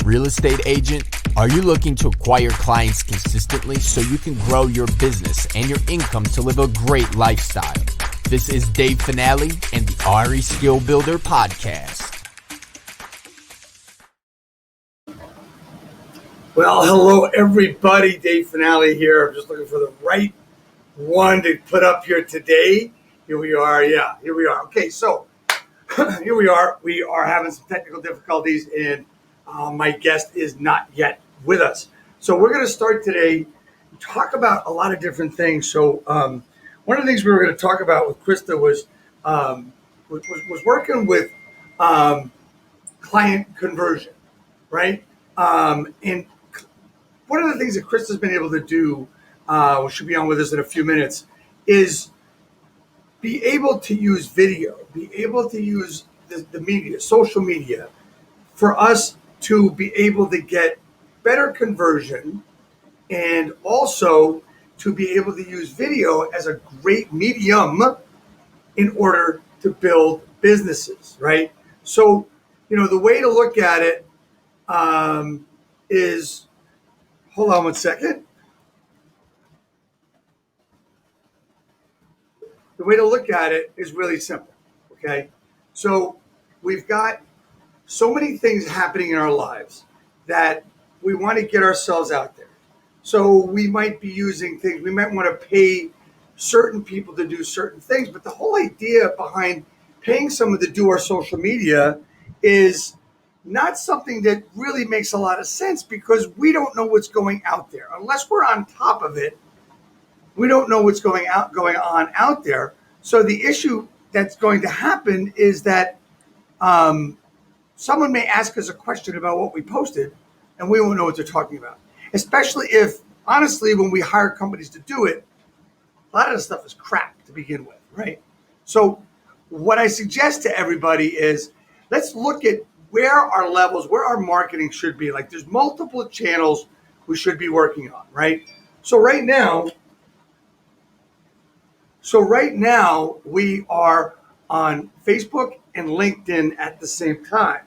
real estate agent? Are you looking to acquire clients consistently so you can grow your business and your income to live a great lifestyle? This is Dave Finale and the RE Skill Builder Podcast. Well, hello everybody. Dave Finale here. I'm just looking for the right one to put up here today. Here we are. Here we are. Okay, so here we are. We are having some technical difficulties, and my guest is not yet with us. So we're going to start today and talk about a lot of different things. So one of the things we were going to talk about with Krista was working with client conversion, right? And one of the things that Krista's been able to do, she'll be on with us in a few minutes, is be able to use video, be able to use the media, social media, for us to be able to get better conversion, and also to be able to use video as a great medium in order to build businesses, right? So, the way to look at it is, hold on one second. The way to look at it is really simple, okay? So we've got so many things happening in our lives that we want to get ourselves out there. So we might be using things, we might want to pay certain people to do certain things, but the whole idea behind paying someone to do our social media is not something that really makes a lot of sense, because we don't know what's going out there. Unless we're on top of it, we don't know what's going on out there. So the issue that's going to happen is that someone may ask us a question about what we posted, and we won't know what they're talking about. Especially if, honestly, when we hire companies to do it, a lot of the stuff is crap to begin with, right? So what I suggest to everybody is, let's look at where our levels, where our marketing should be. Like, there's multiple channels we should be working on, right? So right now we are on Facebook and LinkedIn at the same time.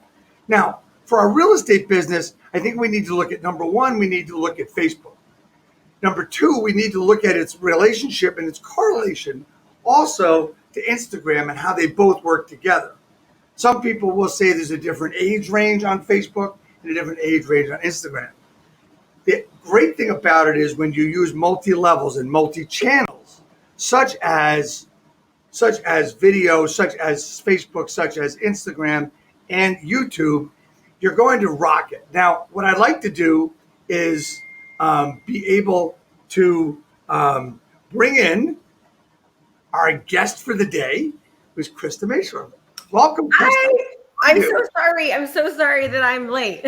Now, for our real estate business, I think we need to look at, number one, we need to look at Facebook. Number two, we need to look at its relationship and its correlation also to Instagram and how they both work together. Some people will say there's a different age range on Facebook and a different age range on Instagram. The great thing about it is when you use multi-levels and multi-channels, such as video, such as Facebook, such as Instagram and YouTube, you're going to rock it. Now, what I'd like to do is be able to bring in our guest for the day, who's Krista Mashore. Welcome, Krista. Hi. I'm so sorry that I'm late.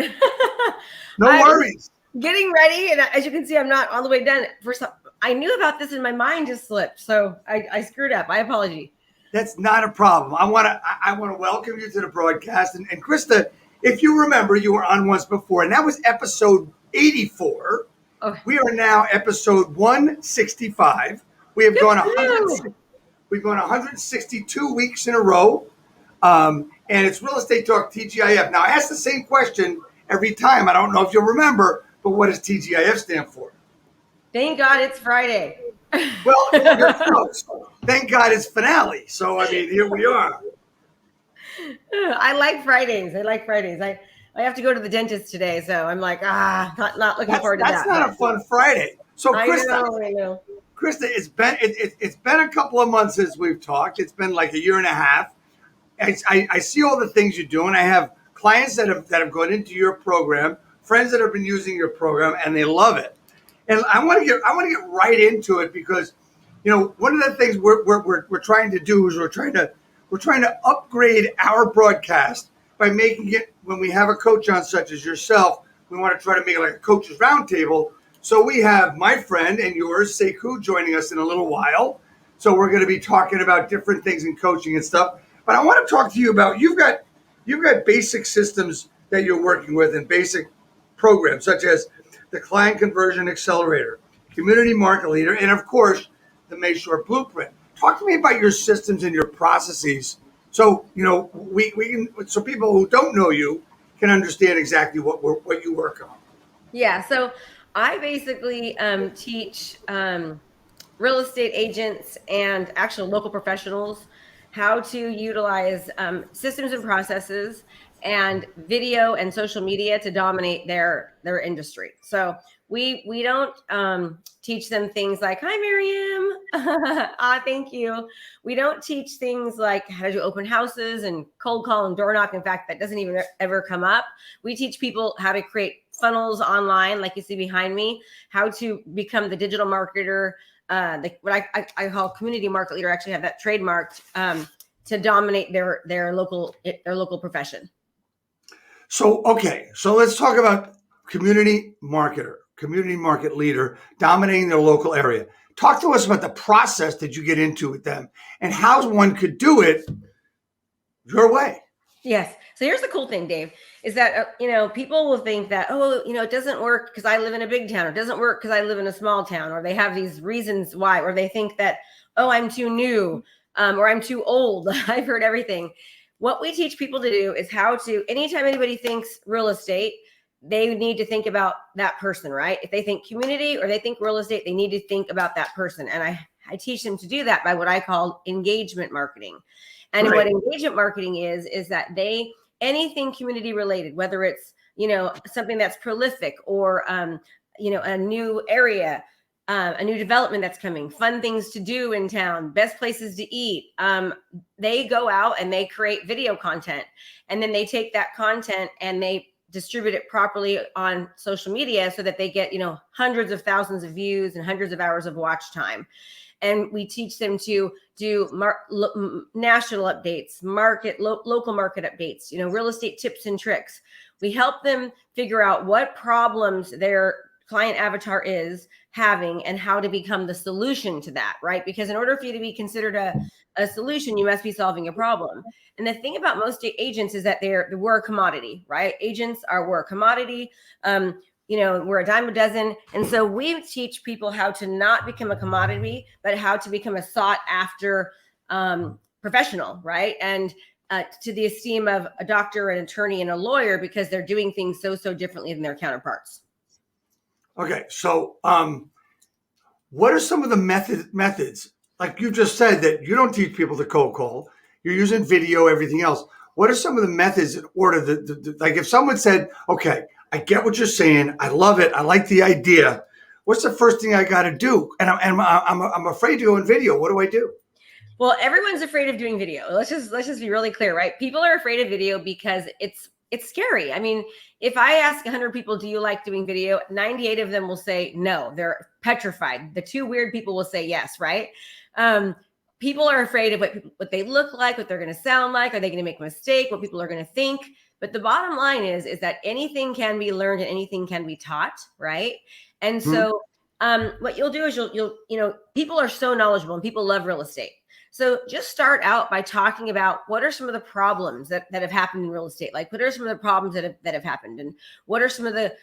No worries. Getting ready, and as you can see, I'm not all the way done. I knew about this and my mind just slipped, so I screwed up. My apology. That's not a problem. I want to welcome you to the broadcast. And Krista, if you remember, you were on once before, and that was episode 84. Okay. We are now episode 165. We have gone 162 weeks in a row, and it's Real Estate Talk TGIF. Now, I ask the same question every time. I don't know if you'll remember, but what does TGIF stand for? Thank God it's Friday. Well, you're close. Thank God it's finale. So, I mean, here we are. I like Fridays. I have to go to the dentist today, so I'm like, not looking forward to that. That's not a fun Friday. So, Krista, I know. Krista, it's been a couple of months since we've talked. It's been like a year and a half. I see all the things you're doing. I have clients that have gone into your program, friends that have been using your program, and they love it. And I want to get right into it, because one of the things we're trying to do is we're trying to upgrade our broadcast by making it, when we have a coach on such as yourself, we want to try to make it like a coach's roundtable. So we have my friend and yours, Sekou, joining us in a little while. So we're going to be talking about different things in coaching and stuff. But I want to talk to you about, you've got basic systems that you're working with and basic programs, such as the Client Conversion Accelerator, Community Market Leader, and of course, the Mashore Blueprint. Talk to me about your systems and your processes, so we can, so people who don't know you can understand exactly what you work on. Yeah. So I basically teach real estate agents and actual local professionals how to utilize systems and processes and video and social media to dominate their industry. So we don't teach them things like, "Hi, Miriam." Thank you. We don't teach things like how to do open houses and cold call and door knock. In fact, that doesn't even ever come up. We teach people how to create funnels online, like you see behind me, how to become the digital marketer, what I call community market leader. I actually have that trademarked to dominate their local profession. So, okay, so let's talk about community market leader, dominating their local area. Talk to us about the process that you get into with them and how one could do it your way. Yes. So here's the cool thing, Dave, is that, people will think that, it doesn't work because I live in a big town, or it doesn't work because I live in a small town, or they have these reasons why, or they think that, I'm too new, or I'm too old. I've heard everything. What we teach people to do is how to, anytime anybody thinks real estate, they need to think about that person, right? If they think community or they think real estate, they need to think about that person. And I teach them to do that by what I call engagement marketing. And Right. What engagement marketing is that anything community related, whether it's, something that's prolific or, a new area, a new development that's coming, fun things to do in town, best places to eat. They go out and they create video content, and then they take that content and they distribute it properly on social media so that they get, hundreds of thousands of views and hundreds of hours of watch time. And we teach them to do national updates, local market updates, real estate tips and tricks. We help them figure out what problems their client avatar is having and how to become the solution to that, right? Because in order for you to be considered a solution, you must be solving a problem. And the thing about most agents is that we're a commodity, right? We're a commodity. We're a dime a dozen. And so we teach people how to not become a commodity, but how to become a sought after professional, right? And to the esteem of a doctor, an attorney, and a lawyer, because they're doing things so differently than their counterparts. Okay, so what are some of the methods? Like you just said that you don't teach people to cold call. You're using video, everything else. What are some of the methods in order like if someone said, okay, I get what you're saying. I love it. I like the idea. What's the first thing I got to do? And I'm afraid to go in video. What do I do? Well, everyone's afraid of doing video. Let's just be really clear, right? People are afraid of video because it's scary. I mean, if I ask 100 people, do you like doing video? 98 of them will say no. They're petrified. The 2 weird people will say yes, right? People are afraid of what they look like, what they're going to sound like. Are they going to make a mistake? What people are going to think? But the bottom line is that anything can be learned and anything can be taught, right? And so what you'll do is you'll people are so knowledgeable and people love real estate. So just start out by talking about what are some of the problems that have happened in real estate? Like, what are some of the problems that have happened? And what are some of the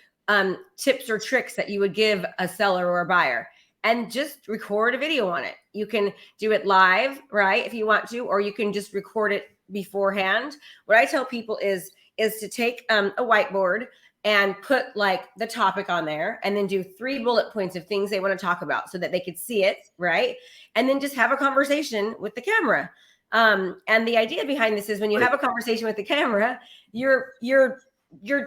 tips or tricks that you would give a seller or a buyer? And just record a video on it. You can do it live, right, if you want to, or you can just record it beforehand. What I tell people is to take a whiteboard and put like the topic on there and then do 3 bullet points of things they want to talk about so that they could see it, right? And then just have a conversation with the camera. And the idea behind this is when you have a conversation with the camera, you're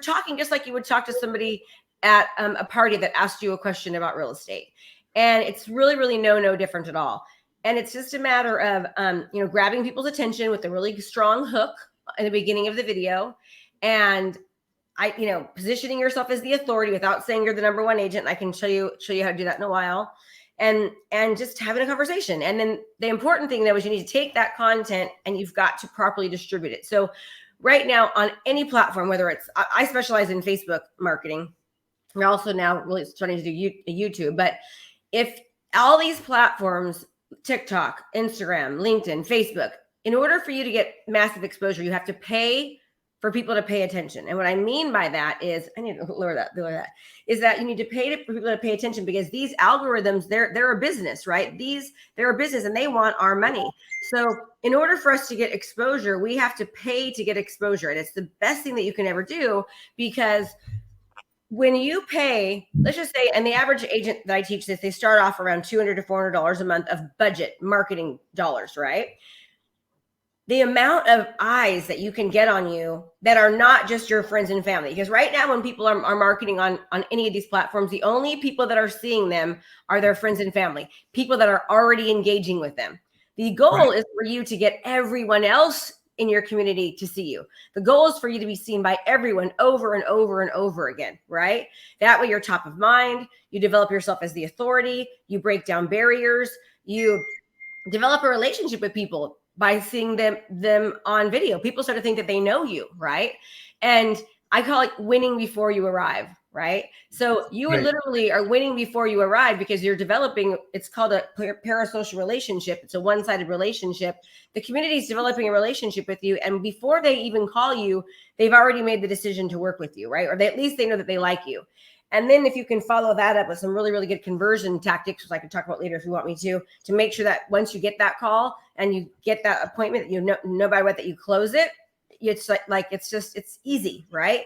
talking just like you would talk to somebody at a party that asked you a question about real estate. And it's really, really no different at all. And it's just a matter of, grabbing people's attention with a really strong hook in the beginning of the video, and positioning yourself as the authority without saying you're the number one agent. I can show you how to do that in a while, and just having a conversation. And then the important thing though is you need to take that content and you've got to properly distribute it. So right now on any platform, whether it's, I specialize in Facebook marketing. We're also now really starting to do YouTube, but if all these platforms, TikTok, Instagram, LinkedIn, Facebook, in order for you to get massive exposure, you have to pay for people to pay attention. And what I mean by that is, I need to lower that, is that you need to pay for people to pay attention, because these algorithms, they're a business, right? They're a business and they want our money. So in order for us to get exposure, we have to pay to get exposure. And it's the best thing that you can ever do, because when you pay, let's just say, and the average agent that I teach this, they start off around $200 to $400 a month of budget marketing dollars, right? The amount of eyes that you can get on you that are not just your friends and family. Because right now, when people are marketing on any of these platforms, the only people that are seeing them are their friends and family, people that are already engaging with them. The goal is for you to get everyone else in your community to see you. The goal is for you to be seen by everyone over and over and over again, right? That way you're top of mind. You develop yourself as the authority. You break down barriers. You develop a relationship with people by seeing them on video. People start to think that they know you, right? And I call it winning before you arrive, right? So you are literally are winning before you arrive, because you're developing, it's called a parasocial relationship. It's a one-sided relationship. The community is developing a relationship with you. And before they even call you, they've already made the decision to work with you, right? Or at least they know that they like you. And then if you can follow that up with some really, really good conversion tactics, which I can talk about later if you want me to make sure that once you get that call and you get that appointment, you know by what that you close it, it's like it's easy, right?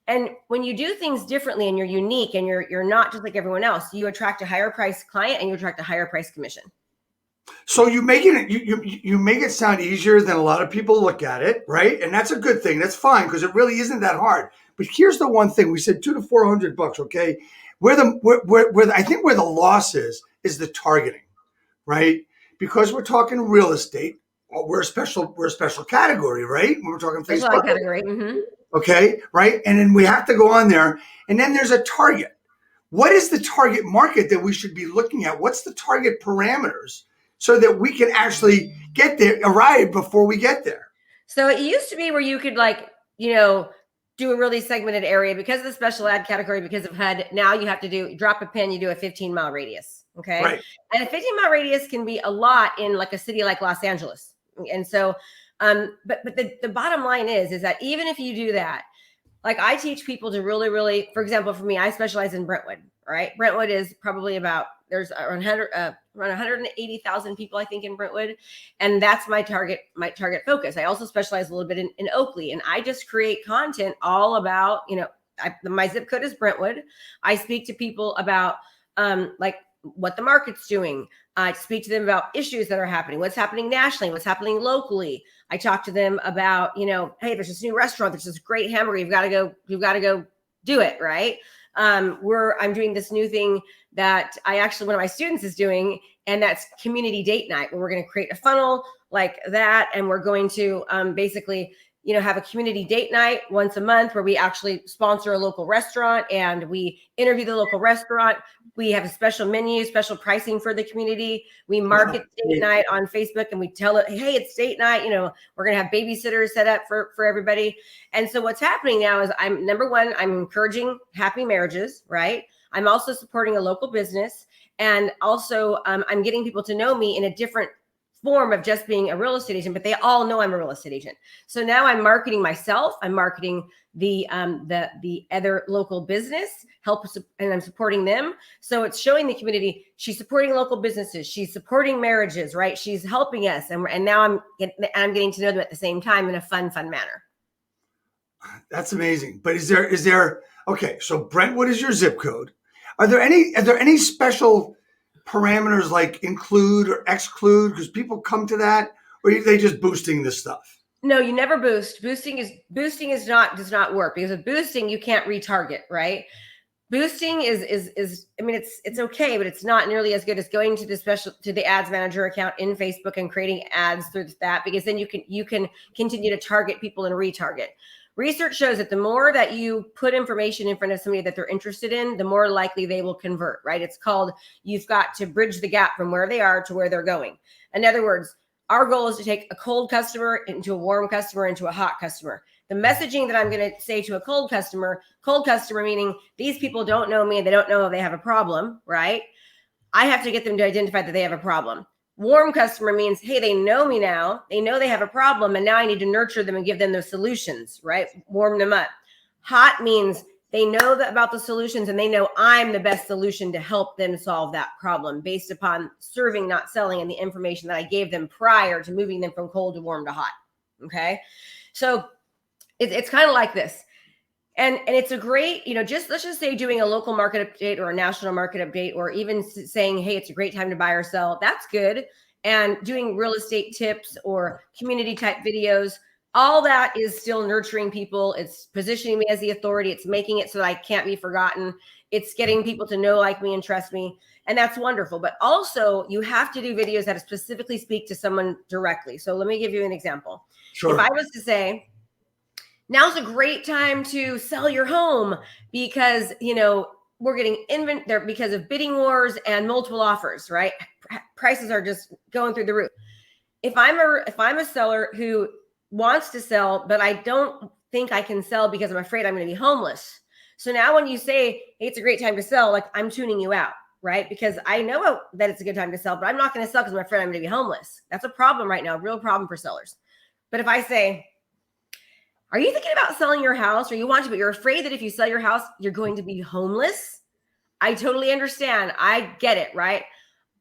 And when you do things differently and you're unique and you're not just like everyone else, you attract a higher price client and you attract a higher price commission. So you make it sound easier than a lot of people look at it, right? And that's a good thing. That's fine, because it really isn't that hard. But here's the one thing: we said $200 to $400. Okay, where I think where the loss is the targeting, right? Because we're talking real estate, we're a special category, right? When we're talking Facebook category, mm-hmm. Okay, right? And then we have to go on there, and then there's a target. What is the target market that we should be looking at? What's the target parameters so that we can actually get there, arrive before we get there? So it used to be where you could do a really segmented area because of the special ad category, because of HUD. Now you have to drop a pin, you do a 15-mile radius. Okay. Right. And a 15-mile radius can be a lot in like a city like Los Angeles. And so, but the bottom line is that even if you do that, like I teach people to really, really, for example, for me, I specialize in Brentwood, right? Brentwood is probably there's around 180,000 people, I think, in Brentwood. And that's my target focus. I also specialize a little bit in Oakley, and I just create content all about, my zip code is Brentwood. I speak to people about, like what the market's doing. I speak to them about issues that are happening, what's happening nationally, what's happening locally. I talk to them about, hey, there's this new restaurant, there's this great hamburger, you've got to go do it, right? I'm doing this new thing that one of my students is doing, and that's community date night, where we're going to create a funnel like that, and we're going to basically have a community date night once a month where we actually sponsor a local restaurant and we interview the local restaurant. We have a special menu, special pricing for the community. We market date night on Facebook and we tell it, hey, it's date night. We're going to have babysitters set up for everybody. And so what's happening now is I'm encouraging happy marriages, right? I'm also supporting a local business. And also I'm getting people to know me in a different form of just being a real estate agent, but they all know I'm a real estate agent. So now I'm marketing myself. I'm marketing the other local business, and I'm supporting them. So it's showing the community she's supporting local businesses, she's supporting marriages, right? She's helping us, and now I'm getting to know them at the same time in a fun manner. That's amazing. But is there okay? So Brentwood is your zip code. Are there any special parameters like include or exclude, because people come to that, or are they just boosting this stuff? No, you never boost. Boosting does not work, because with boosting you can't retarget, right? Boosting is it's okay, but it's not nearly as good as going to the ads manager account in Facebook and creating ads through that, because then you can continue to target people and retarget. Research shows that the more that you put information in front of somebody that they're interested in, the more likely they will convert, right? It's called, you've got to bridge the gap from where they are to where they're going. In other words, our goal is to take a cold customer into a warm customer into a hot customer. The messaging that I'm going to say to a cold customer meaning these people don't know me and they don't know if they have a problem, right? I have to get them to identify that they have a problem. Warm customer means, hey, they know me now. They know they have a problem, and now I need to nurture them and give them the solutions, right? Warm them up. Hot means they know about the solutions, and they know I'm the best solution to help them solve that problem based upon serving, not selling, and the information that I gave them prior to moving them from cold to warm to hot. Okay. So it's kind of like this. And it's a great, let's just say doing a local market update or a national market update, or even saying, hey, it's a great time to buy or sell. That's good. And doing real estate tips or community type videos, all that is still nurturing people. It's positioning me as the authority. It's making it so that I can't be forgotten. It's getting people to know, like me, and trust me. And that's wonderful. But also you have to do videos that specifically speak to someone directly. So let me give you an example. Sure. If I was to say, now's a great time to sell your home because, we're getting there because of bidding wars and multiple offers, right? Prices are just going through the roof. If I'm a seller who wants to sell, but I don't think I can sell because I'm afraid I'm going to be homeless. So now when you say, hey, it's a great time to sell, like, I'm tuning you out, right? Because I know that it's a good time to sell, but I'm not going to sell because I'm afraid I'm going to be homeless. That's a problem right now, a real problem for sellers. But if I say, are you thinking about selling your house, or you want to, but you're afraid that if you sell your house, you're going to be homeless? I totally understand. I get it, right?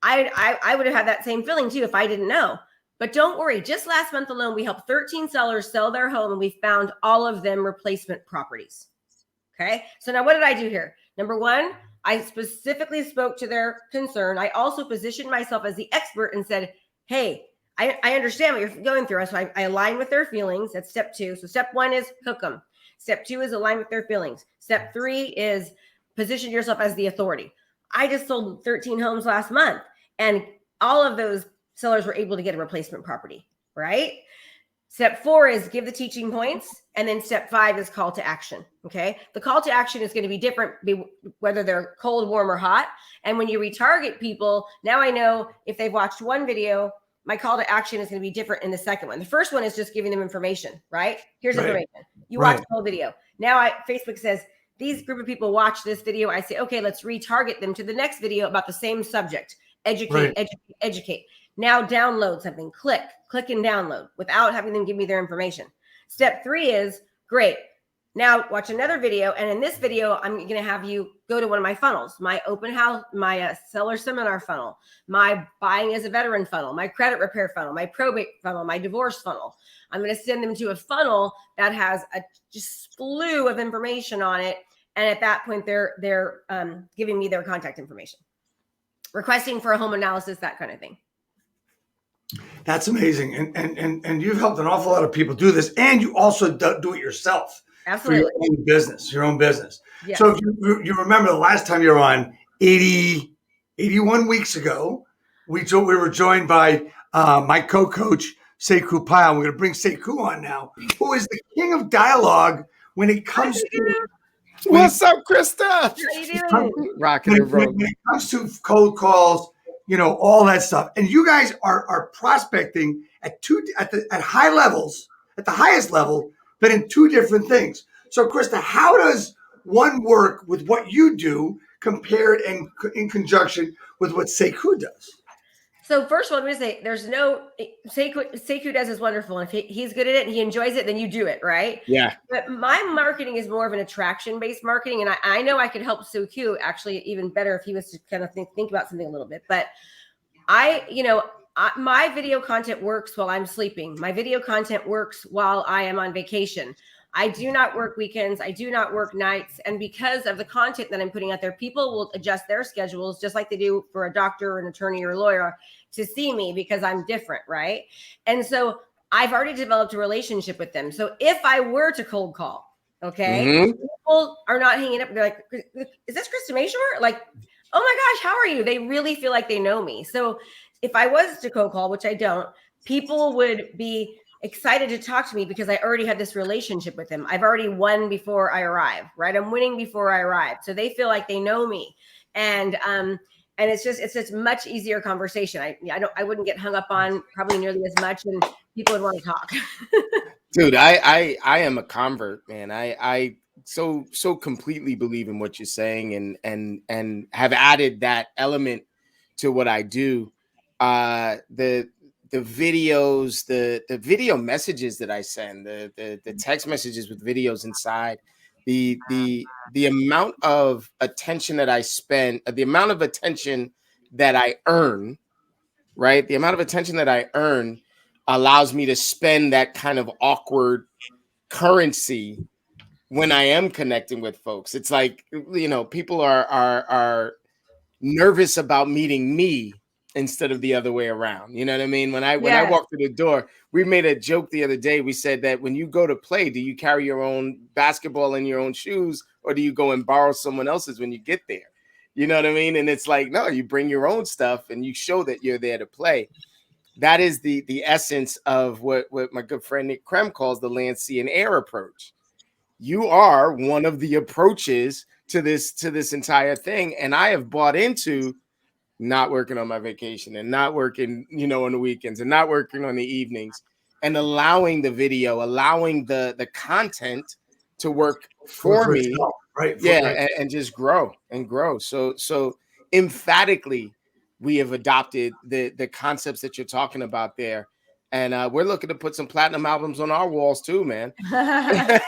I would have had that same feeling too if I didn't know. But don't worry. Just last month alone, we helped 13 sellers sell their home, and we found all of them replacement properties. Okay. So now what did I do here? Number one, I specifically spoke to their concern. I also positioned myself as the expert and said, hey, I understand what you're going through. So I align with their feelings. That's step two. So step one is hook them. Step two is align with their feelings. Step three is position yourself as the authority. I just sold 13 homes last month, and all of those sellers were able to get a replacement property, right? Step four is give the teaching points. And then step five is call to action. Okay. The call to action is going to be different, whether they're cold, warm, or hot. And when you retarget people, now I know if they've watched one video, my call to action is going to be different in the second one. The first one is just giving them information, right? Here's information. You watch the whole video. Now Facebook says, these group of people watch this video. I say, okay, let's retarget them to the next video about the same subject. Educate, educate. Now download something, click and download without having them give me their information. Step three is, great. Now watch another video. And in this video, I'm going to have you go to one of my funnels, my open house, my seller seminar funnel, my buying as a veteran funnel, my credit repair funnel, my probate funnel, my divorce funnel. I'm going to send them to a funnel that has a just slew of information on it. And at that point, they're giving me their contact information, requesting for a home analysis, that kind of thing. That's amazing. And you've helped an awful lot of people do this. And you also do it yourself. Absolutely. For your own business. Yes. So if you remember the last time you were on 81 weeks ago, we were joined by my co-coach, Sekou Pyle. We're going to bring Sekou on now, who is the king of dialogue when it comes to... What's up, Krista? How you doing? Rocking and rolling. When it comes to cold calls, all that stuff. And you guys are prospecting at high levels, at the highest level, but in two different things. So, Krista, how does one work with what you do compared and in conjunction with what Sekou does? So first of all, I'm going to say there's no Sekou does is wonderful. And if he's good at it and he enjoys it, then you do it, right? Yeah. But my marketing is more of an attraction-based marketing. And I know I could help Sekou actually even better if he was to kind of think about something a little bit. But my video content works while I'm sleeping. My video content works while I am on vacation. I do not work weekends. I do not work nights. And because of the content that I'm putting out there, people will adjust their schedules just like they do for a doctor or an attorney or a lawyer to see me because I'm different, right? And so I've already developed a relationship with them. So if I were to cold call, okay, people are not hanging up. They're like, is this Krista Mashore? Like, oh my gosh, how are you? They really feel like they know me. So if I was to cold call, which I don't, people would be excited to talk to me because I already had this relationship with them. I've already won before I arrive, right? I'm winning before I arrive. So they feel like they know me. And it's just much easier conversation. I wouldn't get hung up on probably nearly as much, and people would want to talk. Dude, I am a convert, man. I so completely believe in what you're saying and have added that element to what I do. the videos, the video messages that I send, the text messages with videos inside, the amount of attention that I spend, the amount of attention that I earn, right? The amount of attention that I earn allows me to spend that kind of awkward currency when I am connecting with folks. It's like, people are nervous about meeting me instead of the other way around. You know what I mean? When I Yes. walk through the door, we made a joke the other day. We said that when you go to play, do you carry your own basketball in your own shoes, or do you go and borrow someone else's when you get there? You know what I mean? And it's like, no, you bring your own stuff and you show that you're there to play. That is the essence of what my good friend Nick Krem calls the land, sea, and air approach. You are one of the approaches to this entire thing, and I have bought into not working on my vacation and not working, on the weekends and not working on the evenings, and allowing the video, allowing the content to work for me, itself, right? yeah, and just grow and grow. So emphatically, we have adopted the concepts that you're talking about there, and we're looking to put some platinum albums on our walls too, man. Yeah,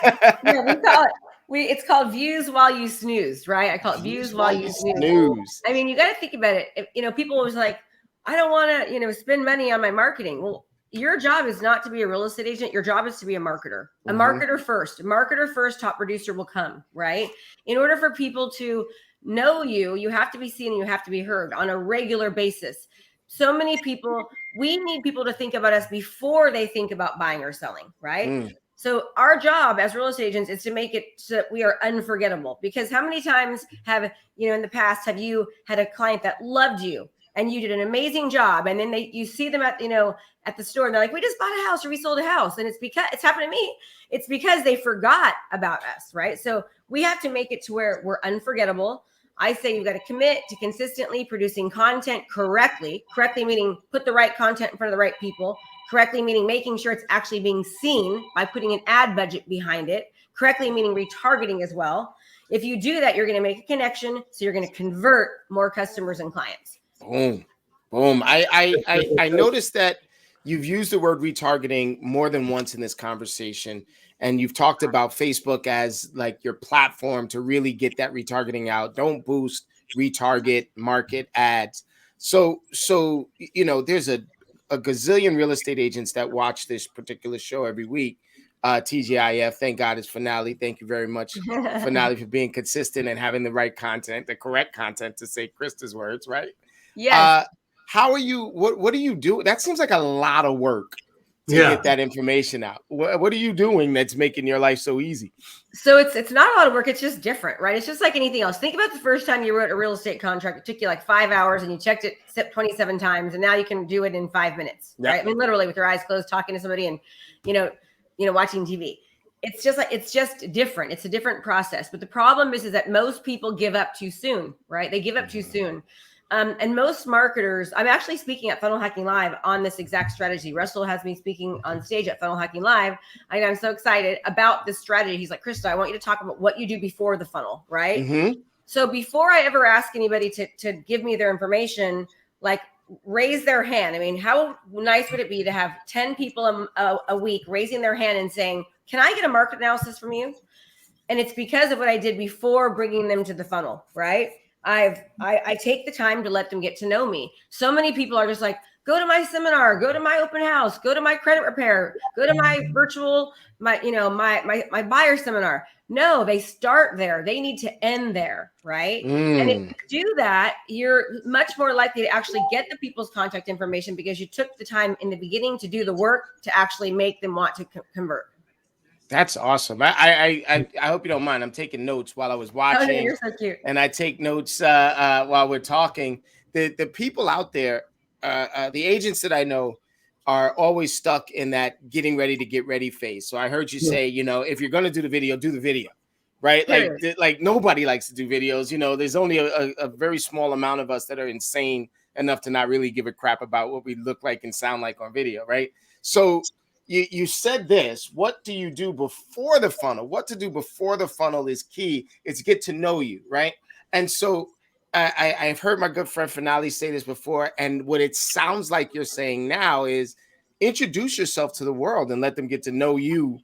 we call it. It's called views while you snooze, right? I call it views while you snooze. I mean, you got to think about it. People always like, I don't want to, spend money on my marketing. Well, your job is not to be a real estate agent. Your job is to be a marketer. A marketer first. A marketer first, top producer will come, right? In order for people to know you, you have to be seen and you have to be heard on a regular basis. So many people, we need people to think about us before they think about buying or selling, right? So our job as real estate agents is to make it so that we are unforgettable. Because how many times have, in the past, have you had a client that loved you and you did an amazing job, and then you see them at the store and they're like, we just bought a house or we sold a house, and it's because it's happened to me. It's because they forgot about us, right? So we have to make it to where we're unforgettable. I say you've got to commit to consistently producing content correctly meaning put the right content in front of the right people. Correctly meaning making sure it's actually being seen by putting an ad budget behind it. Correctly meaning retargeting as well. If you do that, you're going to make a connection. So you're going to convert more customers and clients. Boom. I noticed that you've used the word retargeting more than once in this conversation. And you've talked about Facebook as like your platform to really get that retargeting out. Don't boost, retarget, market ads. So there's a gazillion real estate agents that watch this particular show every week. TGIF, thank God it's Finale. Thank you very much, Finale, for being consistent and having the right content, the correct content, to say Krista's words, right? Yes. How are you? What do you do? That seems like a lot of work to get that information out. What are you doing that's making your life so easy? So it's not a lot of work. It's just different, right? It's just like anything else. Think about the first time you wrote a real estate contract. It took you like 5 hours and you checked it 27 times, and now you can do it in 5 minutes, right? I mean, literally with your eyes closed, talking to somebody and, watching TV. It's just different. It's a different process. But the problem is that most people give up too soon, right? They give up too soon. And most marketers, I'm actually speaking at Funnel Hacking Live on this exact strategy. Russell has me speaking on stage at Funnel Hacking Live. I'm so excited about this strategy. He's like, Krista, I want you to talk about what you do before the funnel, right? Mm-hmm. So before I ever ask anybody to give me their information, like raise their hand. I mean, how nice would it be to have 10 people a week raising their hand and saying, can I get a market analysis from you? And it's because of what I did before bringing them to the funnel, right? I take the time to let them get to know me. So many people are just like, go to my seminar, go to my open house, go to my credit repair, go to my virtual, my buyer seminar. No, they start there. They need to end there, right? And if you do that, you're much more likely to actually get the people's contact information because you took the time in the beginning to do the work to actually make them want to convert. That's awesome. I hope you don't mind. I'm taking notes while I was watching. Oh, you're so cute. And I take notes while we're talking. The people out there, the agents that I know, are always stuck in that getting ready to get ready phase. So I heard you say, if you're going to do the video, right? Like nobody likes to do videos. There's only a very small amount of us that are insane enough to not really give a crap about what we look like and sound like on video, right? So you said this. What do you do before the funnel? What to do before the funnel is key. It's get to know you, right? And so I've heard my good friend Finale say this before, and what it sounds like you're saying now is introduce yourself to the world and let them get to know you,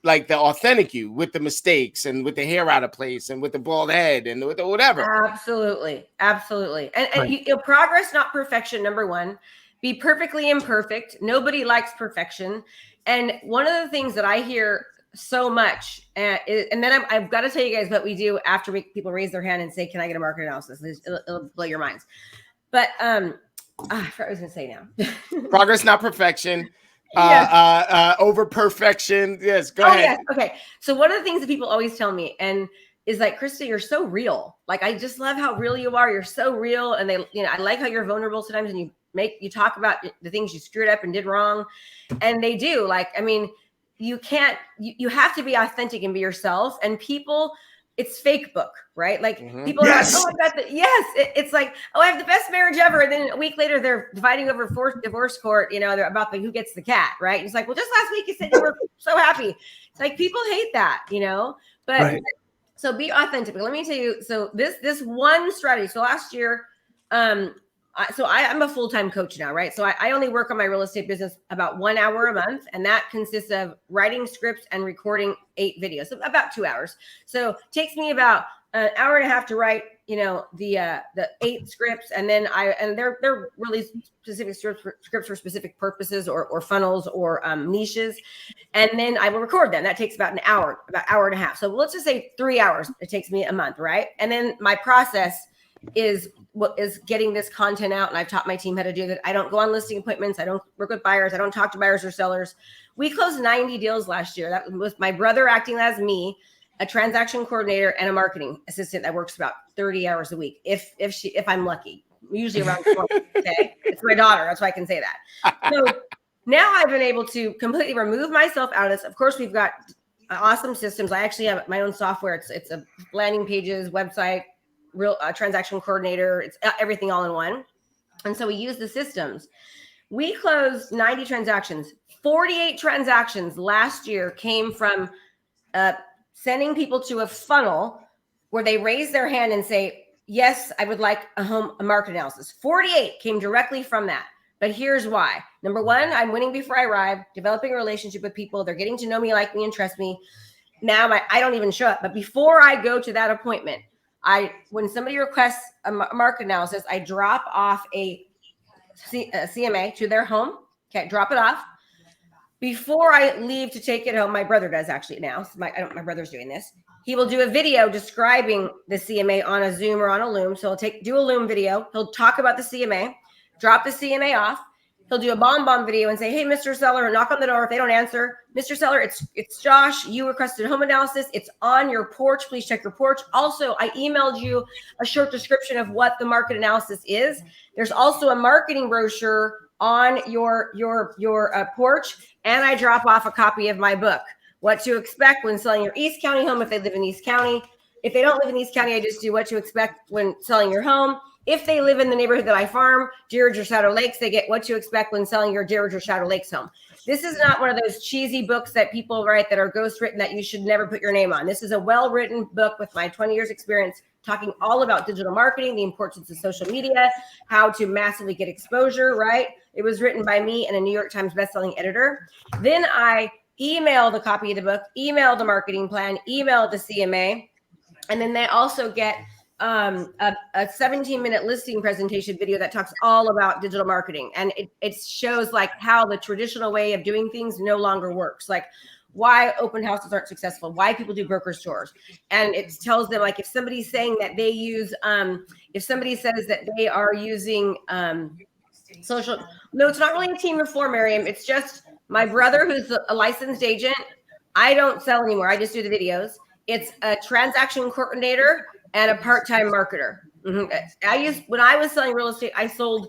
like the authentic you, with the mistakes and with the hair out of place and with the bald head and with the whatever. Absolutely. And you progress, not perfection. Number one, be perfectly imperfect. Nobody likes perfection. And one of the things that I hear so much, and then I've got to tell you guys what we do after people raise their hand and say, "Can I get a market analysis?" It'll blow your minds. But I forgot what I was going to say now. Progress, not perfection. Over perfection. Yes, go ahead. Yes. Okay. So one of the things that people always tell me and is like, Krista, you're so real. Like, I just love how real you are. You're so real. And I like how you're vulnerable sometimes and you talk about the things you screwed up and did wrong. And they do. Like, I mean, you have to be authentic and be yourself. And people, it's fake book, right? Like people are like, oh, I got it's like, oh, I have the best marriage ever. And then a week later, they're fighting over divorce court, they're about who gets the cat, right? It's like, well, just last week you said you were so happy. It's like, people hate that, but right. So be authentic. But let me tell you, so this one strategy. So last year, I'm a full-time coach now, right? So I only work on my real estate business about 1 hour a month. And that consists of writing scripts and recording 8 videos, so about 2 hours. So it takes me about an hour and a half to write, the 8 scripts. And then they're really specific scripts for specific purposes or funnels or niches. And then I will record them. That takes about an hour, about hour and a half. So let's just say 3 hours. It takes me a month, right? And then my process is getting this content out. And I've taught my team how to do that. I don't go on listing appointments. I don't work with buyers. I don't talk to buyers or sellers. We closed 90 deals last year. That was my brother acting as me, a transaction coordinator and a marketing assistant that works about 30 hours a week. If I'm lucky, usually around 20. Okay. It's my daughter. That's why I can say that. So now I've been able to completely remove myself out of this. Of course, we've got awesome systems. I actually have my own software. It's a landing pages, website, real transaction coordinator. It's everything all in one. And so we use the systems. We closed 90 transactions. 48 transactions last year came from sending people to a funnel where they raise their hand and say, yes, I would like a market analysis. 48 came directly from that. But here's why. Number one, I'm winning before I arrive, developing a relationship with people. They're getting to know me, like me, and trust me. Now I don't even show up. But before I go to that appointment, when somebody requests a market analysis, I drop off a CMA to their home. Okay, drop it off. Before I leave to take it home, my brother does actually now. So my brother's doing this. He will do a video describing the CMA on a Zoom or on a Loom. So he'll do a Loom video. He'll talk about the CMA, drop the CMA off. He'll do a bomb video and say, hey, Mr. Seller, knock on the door. If they don't answer, Mr. Seller, it's Josh. You requested home analysis. It's on your porch. Please check your porch. Also, I emailed you a short description of what the market analysis is. There's also a marketing brochure on your porch. And I drop off a copy of my book, What to Expect When Selling Your East County Home if they live in East County. If they don't live in East County, I just do What to Expect When Selling Your Home. If they live in the neighborhood that I farm, Deer Ridge or Shadow Lakes, they get What to Expect When Selling Your Deer Ridge or Shadow Lakes home. This is not one of those cheesy books that people write that are ghostwritten that you should never put your name on. This is a well-written book with my 20 years experience talking all about digital marketing, the importance of social media, how to massively get exposure, right? It was written by me and a New York Times bestselling editor. Then I email the copy of the book, email the marketing plan, email the CMA, and then they also get a 17-minute listing presentation video that talks all about digital marketing. And it shows like how the traditional way of doing things no longer works. Like why open houses aren't successful, why people do broker stores. And it tells them like if somebody's saying that they use, if somebody says that they are using social, no, it's not really a team of 4, Miriam. It's just my brother who's a licensed agent. I don't sell anymore. I just do the videos. It's a transaction coordinator and a part-time marketer. When I was selling real estate, I sold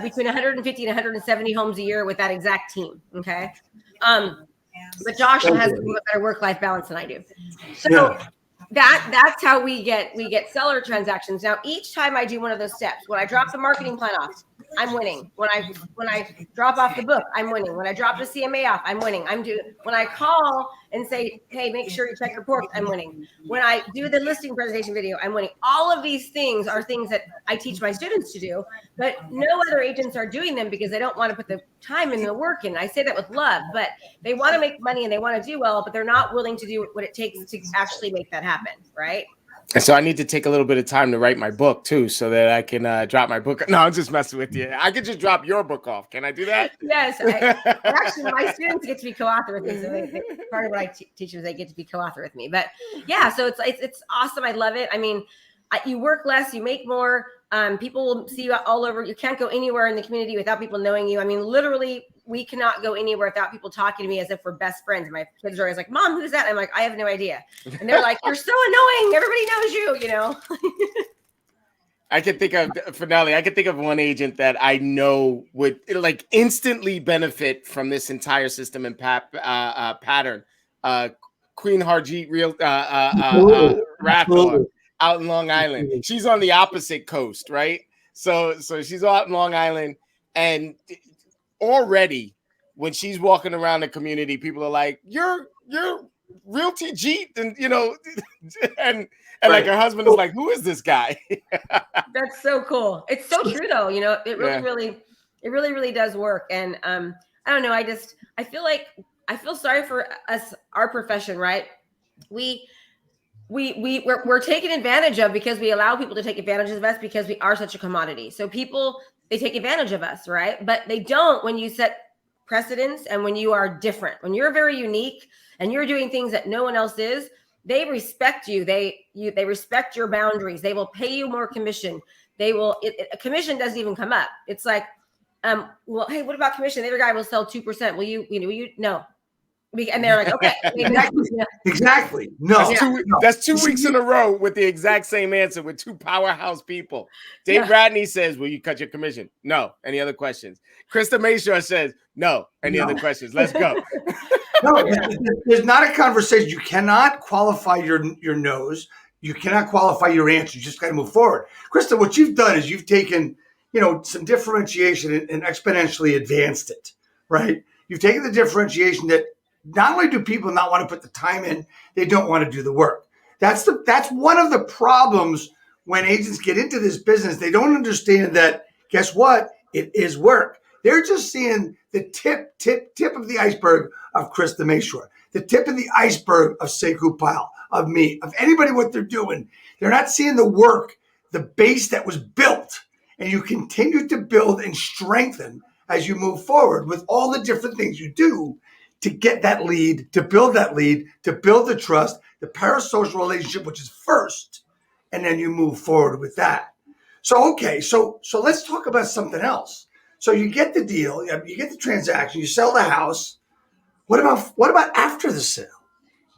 between 150 and 170 homes a year with that exact team. Okay. But Josh has a better work-life balance than I do. So that's how we get seller transactions. Now, each time I do one of those steps, when I drop the marketing plan off, I'm winning. When I drop off the book, I'm winning. When I drop the CMA off, I'm winning. When I call and say, hey, make sure you check your reports, I'm winning. When I do the listing presentation video, I'm winning. All of these things are things that I teach my students to do, but no other agents are doing them because they don't want to put the time and the work in. I say that with love, but they want to make money and they want to do well, but they're not willing to do what it takes to actually make that happen, right? And so I need to take a little bit of time to write my book too, so that I can drop my book. No, I'm just messing with you. I could just drop your book off. Can I do that? Yes. Actually, my students get to be co-author with me. So part of what I teach is they get to be co-author with me. But yeah, so it's awesome. I love it. I mean, you work less, you make more. People will see you all over. You can't go anywhere in the community without people knowing you. I mean, literally, we cannot go anywhere without people talking to me as if we're best friends. My kids are always like, Mom, who's that? I'm like, I have no idea. And they're like, you're so annoying. Everybody knows you, you know? I can think of one agent that I know would like instantly benefit from this entire system and pattern. Queen Harjeet Rathore out in Long Island. She's on the opposite coast, right? So she's out in Long Island, and already when she's walking around the community, people are like, you're Realty Jeet, and you know, and right. Like her husband is like, who is this guy? That's so cool. It's so true though. You know, it really does work. And I don't know. I feel sorry for us, our profession, right? We're taken advantage of because we allow people to take advantage of us because we are such a commodity. So people, they take advantage of us, right? But they don't when you set precedents and when you are different, when you're very unique and you're doing things that no one else is. They respect you. They respect your boundaries. They will pay you more commission. They will. A commission doesn't even come up. It's like, well, hey, what about commission? The other guy will sell 2%. Will you no? And they're like, okay, exactly. No, that's 2 weeks in a row with the exact same answer with two powerhouse people. Dave Radney says, "Will you cut your commission?" No. Any other questions? Krista Mashore says, "No." Any other questions? Let's go. No, there's not a conversation. You cannot qualify your no's. You cannot qualify your answer. You just got to move forward. Krista, what you've done is you've taken, some differentiation and exponentially advanced it, right? You've taken the differentiation that not only do people not want to put the time in, they don't want to do the work. That's one of the problems when agents get into this business. They don't understand that, guess what? It is work. They're just seeing the tip of the iceberg of Krista Mashore, the tip of the iceberg of Sekou Pyle, of me, of anybody, what they're doing. They're not seeing the work, the base that was built. And you continue to build and strengthen as you move forward with all the different things you do to get that lead, to build the trust, the parasocial relationship, which is first, and then you move forward with that. So, okay, so let's talk about something else. So you get the deal, you get the transaction, you sell the house. What about after the sale?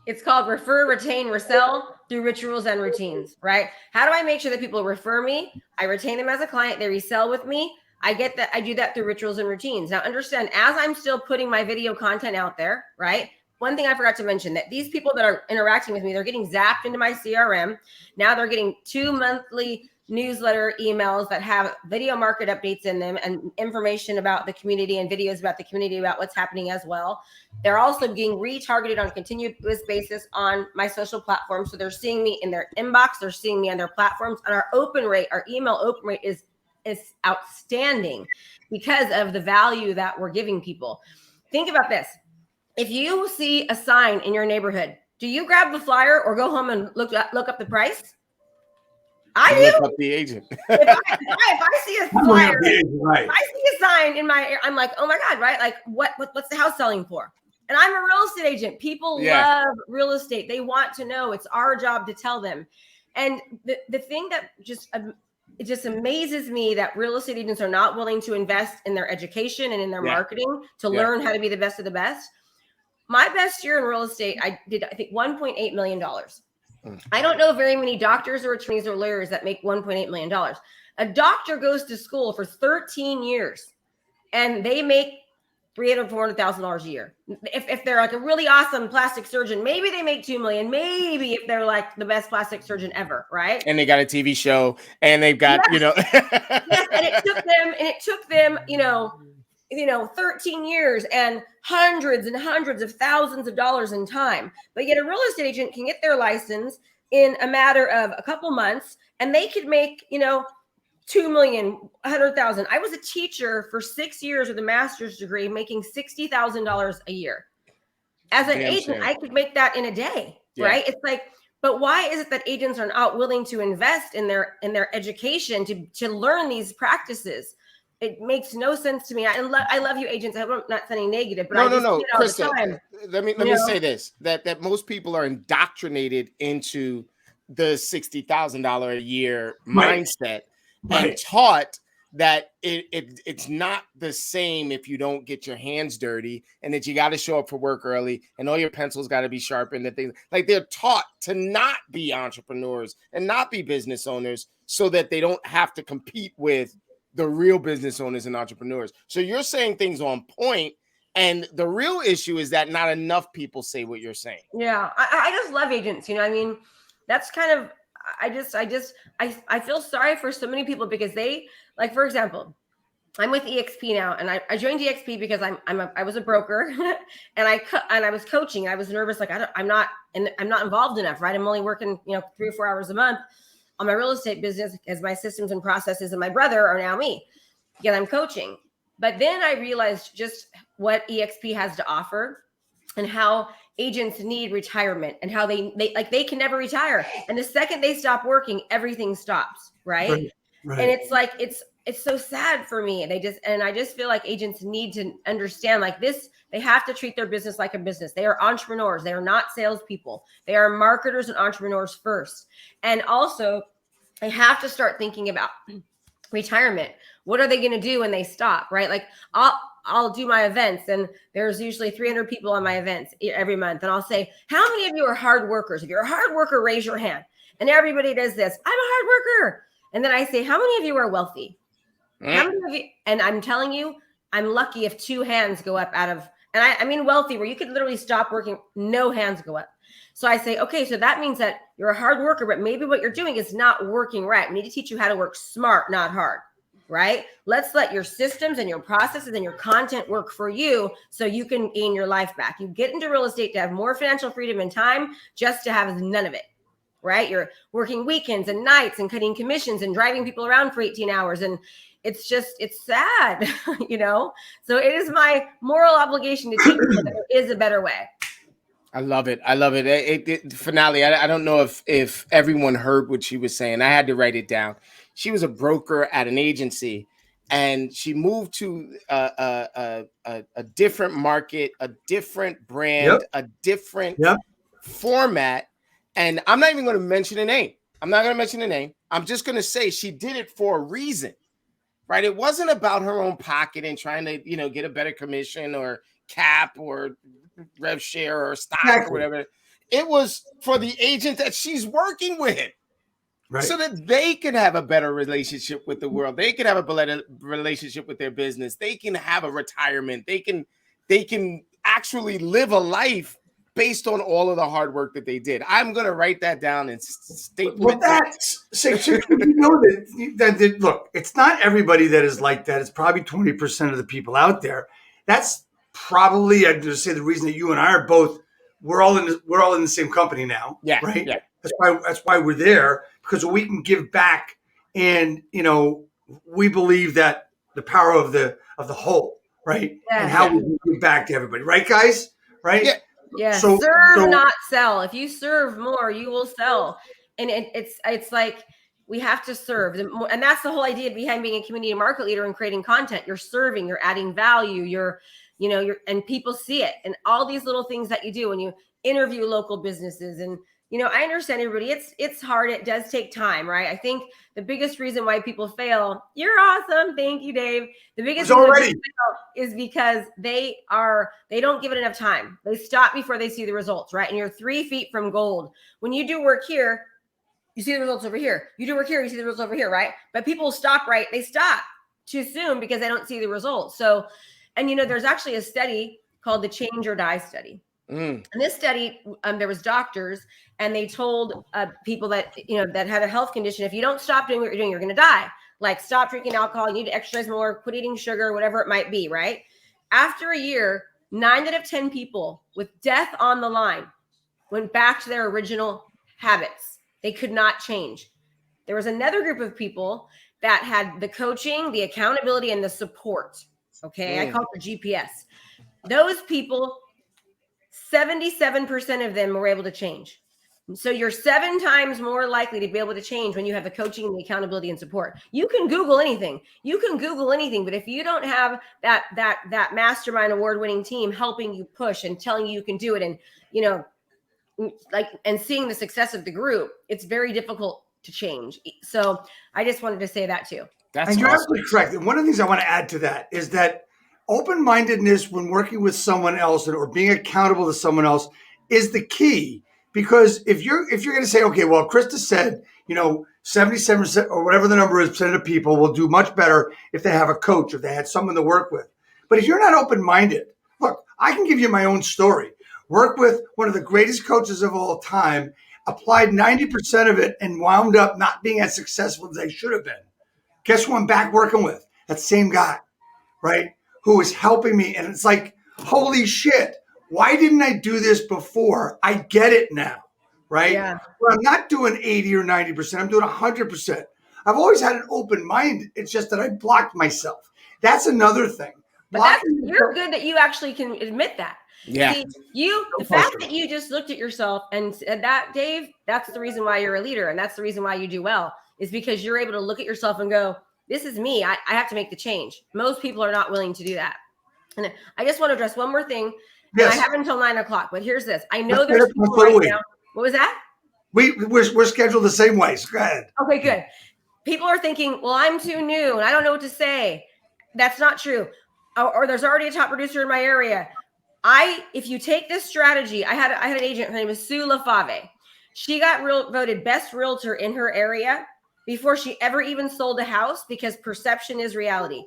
It's called refer, retain, resell through rituals and routines, right? How do I make sure that people refer me? I retain them as a client. They resell with me. I do that through rituals and routines. Now understand, as I'm still putting my video content out there, right? One thing I forgot to mention, that these people that are interacting with me, they're getting zapped into my CRM. Now they're getting 2 monthly newsletter emails that have video market updates in them and information about the community and videos about the community about what's happening as well. They're also being retargeted on a continuous basis on my social platforms. So they're seeing me in their inbox, they're seeing me on their platforms, and our email open rate is outstanding because of the value that we're giving people. Think about this. If you see a sign in your neighborhood, do you grab the flyer or go home and look up the price? I do. Look up the agent. if I see a flyer, if I see a sign in my area, I'm like, oh my God, right? Like what's the house selling for? And I'm a real estate agent. People love real estate. They want to know. It's our job to tell them. And the thing that it just amazes me that real estate agents are not willing to invest in their education and in their marketing to learn how to be the best of the best. My best year in real estate, I did, I think, $1.8 million. I don't know very many doctors or attorneys or lawyers that make $1.8 million. A doctor goes to school for 13 years and they make $300,000 to $400,000 a year. If they're like a really awesome plastic surgeon, maybe they make $2 million. Maybe if they're like the best plastic surgeon ever, right? And they got a TV show, and they've got yes, and it took them, 13 years and hundreds and hundreds of thousands of dollars in time. But yet a real estate agent can get their license in a matter of a couple months, and they could make, 2 million, 100,000. I was a teacher for 6 years with a master's degree, making $60,000 a year. As an agent, I could make that in a day, right? It's like, but why is it that agents are not willing to invest in their education to learn these practices? It makes no sense to me. I love you, agents. I'm not saying negative, but no, Krista, let me say this: that most people are indoctrinated into the $60,000 a year mindset and taught that it's not the same if you don't get your hands dirty, and that you got to show up for work early, and all your pencils got to be sharpened, and things like they're taught to not be entrepreneurs and not be business owners, so that they don't have to compete with the real business owners and entrepreneurs. So you're saying things on point, and the real issue is that not enough people say what you're saying. Yeah, I just love agents. That's kind of, I feel sorry for so many people because they, like, for example, I'm with EXP now, and I joined EXP because I was a broker and I was coaching. I was nervous, like I'm not involved enough, right? I'm only working 3 or 4 hours a month on my real estate business, as my systems and processes and my brother are now me, because I'm coaching. But then I realized just what EXP has to offer and how agents need retirement, and how they can never retire. And the second they stop working, everything stops, right? Right. And it's like, it's so sad for me. I just feel like agents need to understand, like, this, they have to treat their business like a business. They are entrepreneurs. They are not salespeople. They are marketers and entrepreneurs first. And also they have to start thinking about retirement. What are they going to do when they stop, right? Like, I'll do my events, and there's usually 300 people on my events every month. And I'll say, how many of you are hard workers? If you're a hard worker, raise your hand. And everybody does this. I'm a hard worker. And then I say, how many of you are wealthy? How many of you? And I'm telling you, I'm lucky if 2 hands go up out of, and I mean wealthy, where you could literally stop working, no hands go up. So I say, okay, so that means that you're a hard worker, but maybe what you're doing is not working right. We need to teach you how to work smart, not hard, right? Let's let your systems and your processes and your content work for you, so you can gain your life back. You get into real estate to have more financial freedom and time, just to have none of it, right? You're working weekends and nights and cutting commissions and driving people around for 18 hours. And it's sad, So it is my moral obligation to teach you that there is a better way. I love it. Finale. I don't know if everyone heard what she was saying. I had to write it down. She was a broker at an agency, and she moved to a different market, a different brand, a different format. And I'm not even going to mention a name. I'm just going to say she did it for a reason, right? It wasn't about her own pocket and trying to, get a better commission or cap or rev share or stock or whatever. It was for the agent that she's working with, right? So that they can have a better relationship with the world. They can have a better relationship with their business. They can have a retirement. They can actually live a life based on all of the hard work that they did. I'm going to write that down and staple it. That look, it's not everybody that is like that. It's probably 20% of the people out there. That's probably, I'd just say, the reason that you and I are both, we're all in the same company now. Yeah. Right. Yeah. That's why we're there, because we can give back, and we believe that the power of the whole, right? Yeah. And how we can give back to everybody, right, guys? Right? Yeah. Yeah. So, serve, not sell. If you serve more, you will sell. And it's like, we have to serve. And that's the whole idea behind being a community market leader and creating content. You're serving, you're adding value, you're and people see it. And all these little things that you do when you interview local businesses. And, I understand everybody, it's hard. It does take time, right? I think the biggest reason why people fail, you're awesome. Thank you, Dave. The biggest reason why people fail is because they don't give it enough time. They stop before they see the results, right? And you're 3 feet from gold. When you do work here, you see the results over here. You do work here, you see the results over here, right? But people stop, right? They stop too soon because they don't see the results. So, and there's actually a study called the Change or Die study. And this study, there was doctors, and they told people that, that had a health condition, if you don't stop doing what you're doing, you're going to die. like stop drinking alcohol, you need to exercise more, quit eating sugar, whatever it might be, right? After a year, 9 out of 10 people with death on the line went back to their original habits. They could not change. There was another group of people that had the coaching, the accountability, and the support. Okay. I call it the GPS. Those people, 77% of them were able to change. So you're 7 times more likely to be able to change when you have the coaching and the accountability and support. You can Google anything. But if you don't have that mastermind award-winning team helping you push and telling you can do it, and and seeing the success of the group, it's very difficult to change. So I just wanted to say that too. And you're absolutely correct. And one of the things I want to add to that is that open-mindedness when working with someone else or being accountable to someone else is the key. Because if you're going to say, okay, well, Krista said, 77% or whatever the number is percent of people will do much better if they have a coach, if they had someone to work with. But if you're not open-minded, look, I can give you my own story. Work with one of the greatest coaches of all time, applied 90% of it and wound up not being as successful as I should have been. Guess who I'm back working with? That same guy, right? Who is helping me. And it's like, holy shit. Why didn't I do this before? I get it now, right? Yeah. Well, I'm not doing 80 or 90%. I'm doing 100%. I've always had an open mind. It's just that I blocked myself. That's another thing. But you're good that you actually can admit that. Yeah. See, the fact that you just looked at yourself and said that, Dave, that's the reason why you're a leader. And that's the reason why you do well, is because you're able to look at yourself and go, this is me. I have to make the change. Most people are not willing to do that. And I just want to address one more thing. Yes. And I have until 9 o'clock, but here's this. I know there's people right now. What was that? We're scheduled the same way. So go ahead. Okay, good. People are thinking, well, I'm too new and I don't know what to say. That's not true. Or there's already a top producer in my area. If you take this strategy, I had an agent, her name is Sue LaFave. She got voted best realtor in her area before she ever even sold a house, because perception is reality.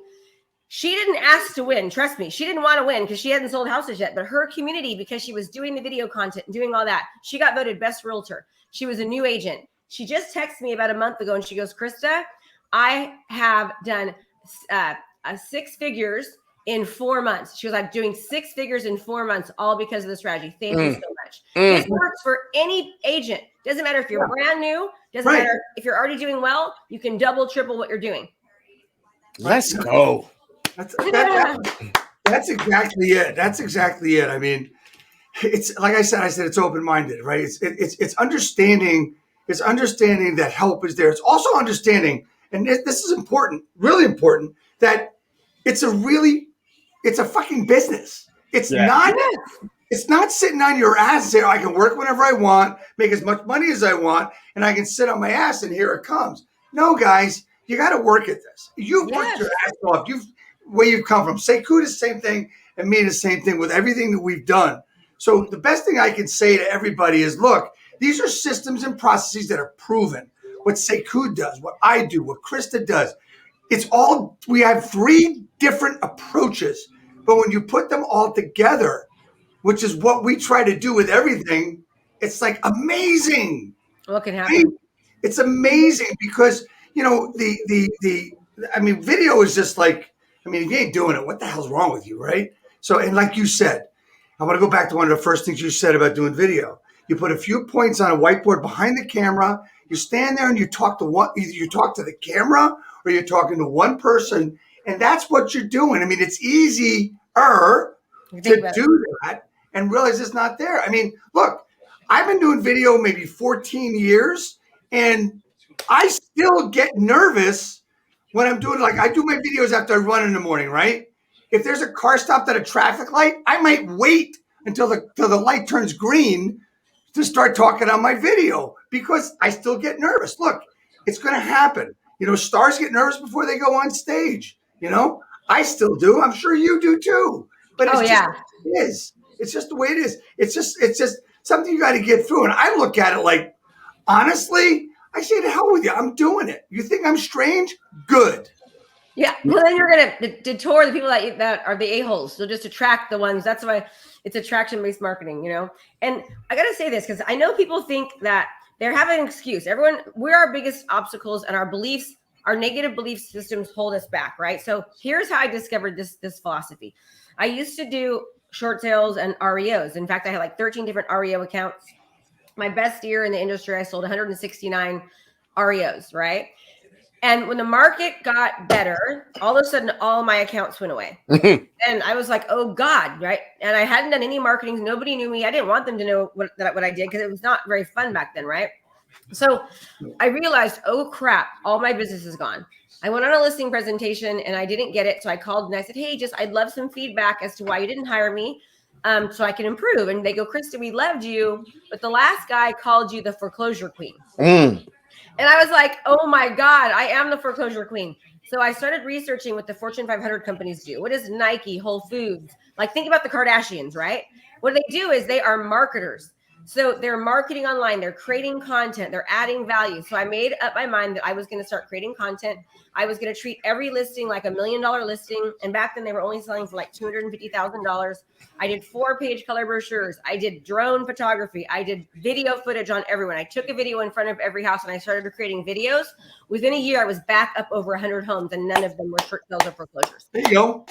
She didn't ask to win. Trust me. She didn't want to win because she hadn't sold houses yet. But her community, because she was doing the video content and doing all that, she got voted best realtor. She was a new agent. She just texted me about a month ago and she goes, Krista, I have done 6 figures in 4 months. She was like, doing 6 figures in 4 months, all because of the strategy. Thank you so much. This works for any agent. Doesn't matter if you're brand new. Doesn't matter if you're already doing well. You can double, triple what you're doing. Let's go. That's exactly it. That's exactly it. I mean, it's like I said it's open-minded, right? It's understanding. It's understanding that help is there. It's also understanding, and this is important, really important, that it's a fucking business. It's not sitting on your ass and saying, I can work whenever I want, make as much money as I want, and I can sit on my ass and here it comes. No, guys, you got to work at this. You've worked your ass off. Where you've come from. Sekou, the same thing, and me, the same thing with everything that we've done. So the best thing I can say to everybody is, look, these are systems and processes that are proven. What Sekou does, what I do, what Krista does, we have 3 different approaches, but when you put them all together, which is what we try to do with everything, it's like amazing. What can happen? It's amazing because, video is just like, if you ain't doing it, what the hell's wrong with you, right? So, and like you said, I want to go back to one of the first things you said about doing video. You put a few points on a whiteboard behind the camera. You stand there and you talk to either you talk to the camera or you're talking to one person, and that's what you're doing. It's easier to do that and realize it's not there. Look, I've been doing video maybe 14 years, and I still get nervous when I'm doing, I do my videos after I run in the morning, right? If there's a car stopped at a traffic light, I might wait until the light turns green to start talking on my video because I still get nervous. Look, it's going to happen. Stars get nervous before they go on stage. I still do. I'm sure you do too. But it's just the way it is. It's just the way it is. It's just something you got to get through. And I look at it like, honestly, I say, to hell with you. I'm doing it. You think I'm strange? Good. Yeah. Well, then you're going to detour the people that are the a-holes. You'll just attract the ones. That's why it's attraction-based marketing, And I got to say this because I know people think that they have an excuse. We're our biggest obstacles, and our beliefs our negative belief systems hold us back, right? So here's how I discovered this philosophy. I used to do short sales and REOs. In fact, I had like 13 different REO accounts. My best year in the industry, I sold 169 REOs, right? And when the market got better, all of a sudden, all my accounts went away. And I was like, oh God, right? And I hadn't done any marketing. Nobody knew me. I didn't want them to know what I did because it was not very fun back then, right? So I realized, oh crap, all my business is gone. I went on a listing presentation and I didn't get it. So I called and I said, hey, I'd love some feedback as to why you didn't hire me so I can improve. And they go, Krista, we loved you, but the last guy called you the foreclosure queen. And I was like, oh my God, I am the foreclosure queen. So I started researching what the Fortune 500 companies do. What is Nike, Whole Foods? Like, think about the Kardashians, right? What they do is they are marketers. So they're marketing online, they're creating content, they're adding value. So I made up my mind that I was going to start creating content. I was going to treat every listing like $1 million listing. And back then they were only selling for like $250,000. I did 4-page color brochures. I did drone photography. I did video footage on everyone. I took a video in front of every house and I started creating videos. Within a year, I was back up over 100 homes and none of them were short sales or foreclosures. There you go.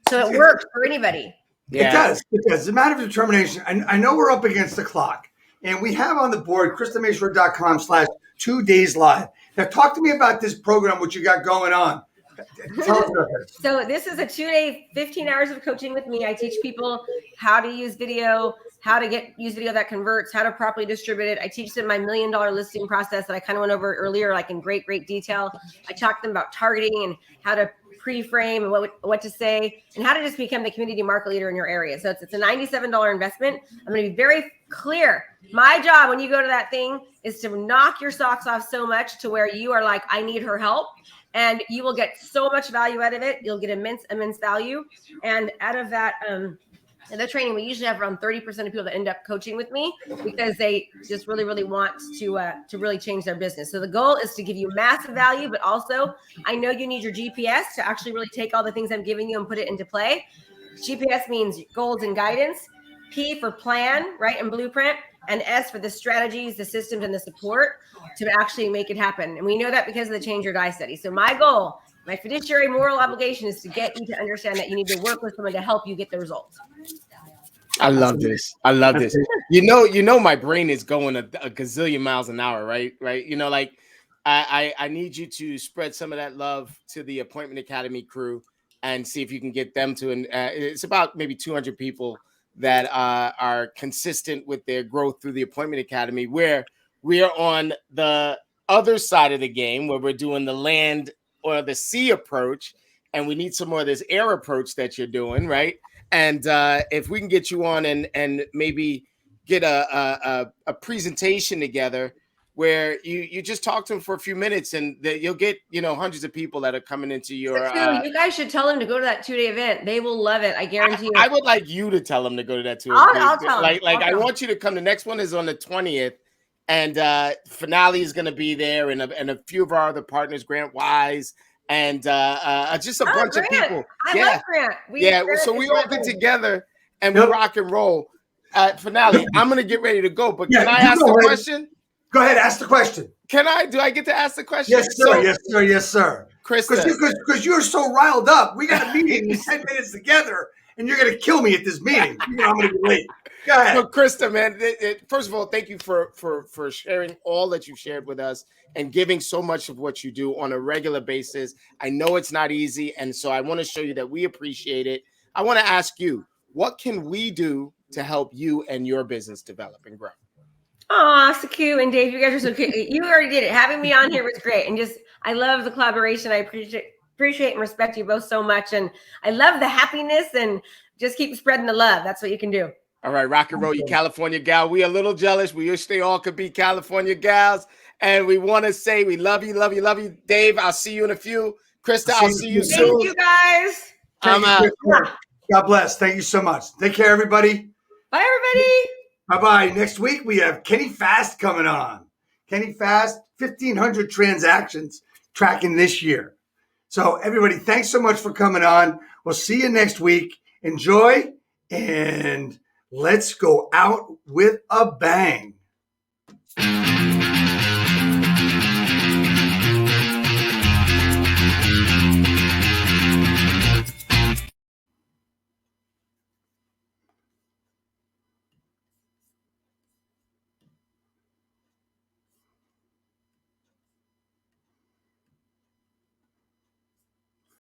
So it works for anybody. Yeah. It does. It's a matter of determination. I know we're up against the clock, and we have on the board KristaMashore.com/2dayslive. Now, talk to me about this program, what you got going on. Tell us about this. So this is a 2-day, 15 hours of coaching with me. I teach people how to use video, how to use video that converts, how to properly distribute it. I teach them my $1 million listing process that I kind of went over earlier, like in great detail. I talk to them about targeting and how to pre-frame and what to say and how to just become the community market leader in your area. So it's a $97 investment. I'm going to be very clear. My job when you go to that thing is to knock your socks off so much to where you are like, I need her help. And you will get so much value out of it. You'll get immense value. And out of that, in the training, we usually have around 30% of people that end up coaching with me because they just really want to really change their business. So the goal is to give you massive value, but also I know you need your GPS to actually really take all the things I'm giving you and put it into play. GPS means goals and guidance. P for plan, right, and blueprint. And S for the strategies, the systems, and the support to actually make it happen. And we know that because of the Change Your Die study. So my goal, my fiduciary moral obligation is to get you to understand that you need to work with someone to help you get the results. I love this. I love this. You know, my brain is going a gazillion miles an hour, right? You know, like I need you to spread some of that love to the Appointment Academy crew and see if you can get them to, it's about maybe 200 people that are consistent with their growth through the Appointment Academy, where we are on the other side of the game, where we're doing the land or the sea approach, and we need some more of this air approach that you're doing, right? And if we can get you on and maybe get a presentation together where you just talk to them for a few minutes and you'll get, hundreds of people that are coming into your. You guys should tell them to go to that 2-day event. They will love it. I guarantee you. I would like you to tell them to go to that 2-day event. I'll tell them. I want you to come. The next one is on the 20th. And finale is going to be there, and a few of our other partners, Grant Wise, and just a bunch of people. I love Grant. So we all get together and we rock and roll. Finale, I'm going to get ready to go, but can I ask the question? Go ahead, ask the question. Do I get to ask the question? Yes, sir. Yes, sir. Krista. Because you're so riled up. We got a meeting in 10 minutes together, and you're going to kill me at this meeting. I'm going to be late. Go ahead. So, Krista, man, first of all, thank you for sharing all that you've shared with us and giving so much of what you do on a regular basis. I know it's not easy, and so I want to show you that we appreciate it. I want to ask you, what can we do to help you and your business develop and grow? Oh, so cute. And Dave, you guys are so cute. You already did it. Having me on here was great. And I love the collaboration. I appreciate and respect you both so much. And I love the happiness and just keep spreading the love. That's what you can do. All right, rock and roll, you California gal. We are a little jealous. We wish they all could be California gals. And we want to say we love you, love you, love you. Dave, I'll see you in a few. Krista, I'll see you soon. Thank you, guys. I'm out. God bless. Thank you so much. Take care, everybody. Bye, everybody. Bye-bye. Next week, we have Kenny Fast coming on. Kenny Fast, 1,500 transactions tracking this year. So, everybody, thanks so much for coming on. We'll see you next week. Enjoy, and let's go out with a bang.